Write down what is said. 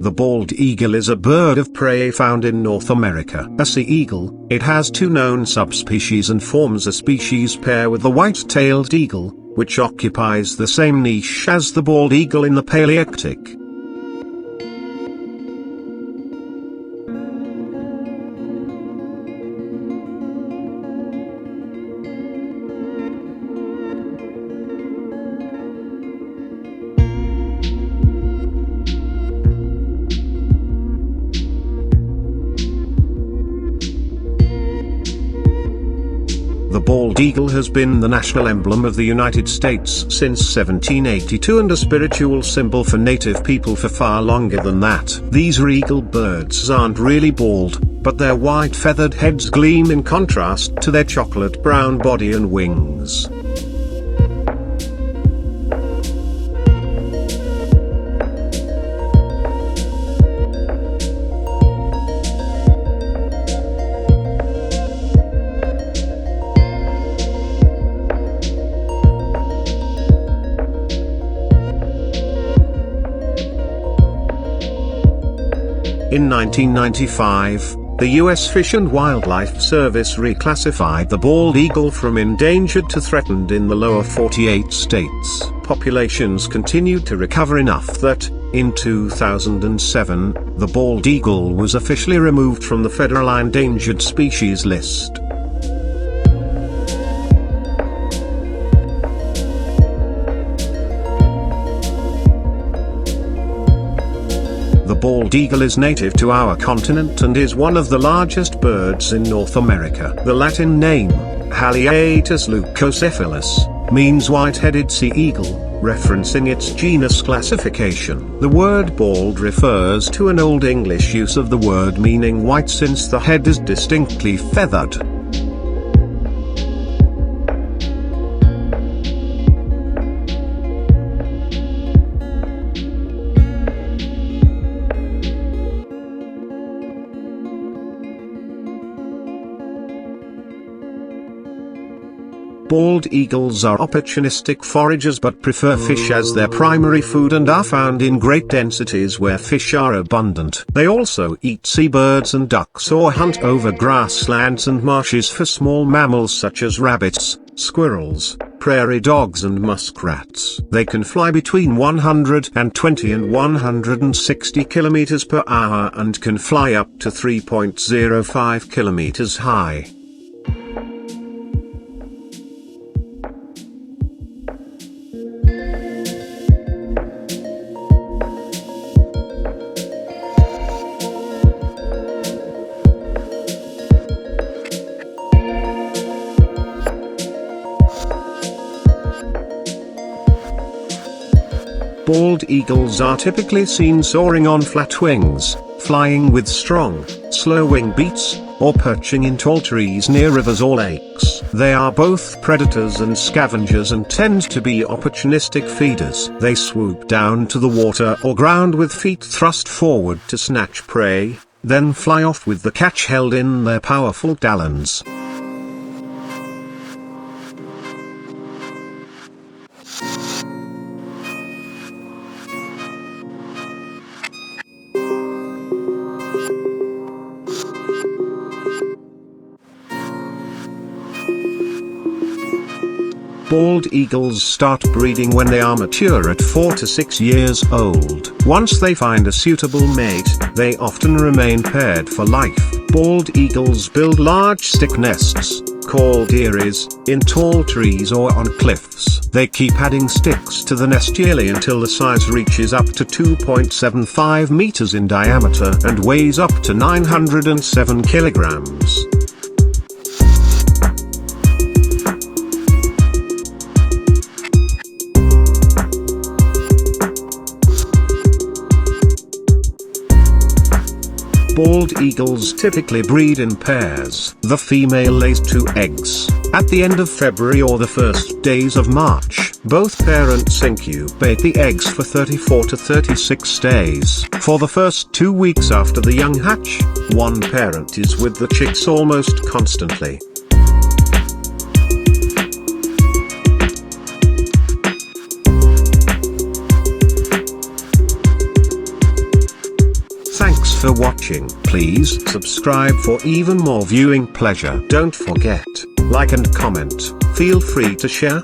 The bald eagle is a bird of prey found in North America. A sea eagle, it has two known subspecies and forms a species pair with the white-tailed eagle, which occupies the same niche as the bald eagle in the Palearctic. The bald eagle has been the national emblem of the United States since 1782 and a spiritual symbol for native people for far longer than that. These regal birds aren't really bald, but their white feathered heads gleam in contrast to their chocolate brown body and wings. In 1995, the U.S. Fish and Wildlife Service reclassified the bald eagle from endangered to threatened in the lower 48 states. Populations continued to recover enough that, in 2007, the bald eagle was officially removed from the federal endangered species list. The bald eagle is native to our continent and is one of the largest birds in North America. The Latin name, Haliaeetus leucocephalus, means white-headed sea eagle, referencing its genus classification. The word bald refers to an Old English use of the word meaning white since the head is distinctly feathered. Bald eagles are opportunistic foragers but prefer fish as their primary food and are found in great densities where fish are abundant. They also eat seabirds and ducks or hunt over grasslands and marshes for small mammals such as rabbits, squirrels, prairie dogs and muskrats. They can fly between 120 and 160 kilometers per hour and can fly up to 3.05 kilometers high. Bald eagles are typically seen soaring on flat wings, flying with strong, slow wing beats, or perching in tall trees near rivers or lakes. They are both predators and scavengers and tend to be opportunistic feeders. They swoop down to the water or ground with feet thrust forward to snatch prey, then fly off with the catch held in their powerful talons. Bald eagles start breeding when they are mature at 4 to 6 years old. Once they find a suitable mate, they often remain paired for life. Bald eagles build large stick nests, called eyries, in tall trees or on cliffs. They keep adding sticks to the nest yearly until the size reaches up to 2.75 meters in diameter and weighs up to 907 kilograms. Bald eagles typically breed in pairs. The female lays 2 eggs at the end of February or the first days of March. Both parents incubate the eggs for 34 to 36 days. For the first 2 weeks after the young hatch, one parent is with the chicks almost constantly. for watching. Please subscribe for even more viewing pleasure. Don't forget, like and comment. Feel free to share.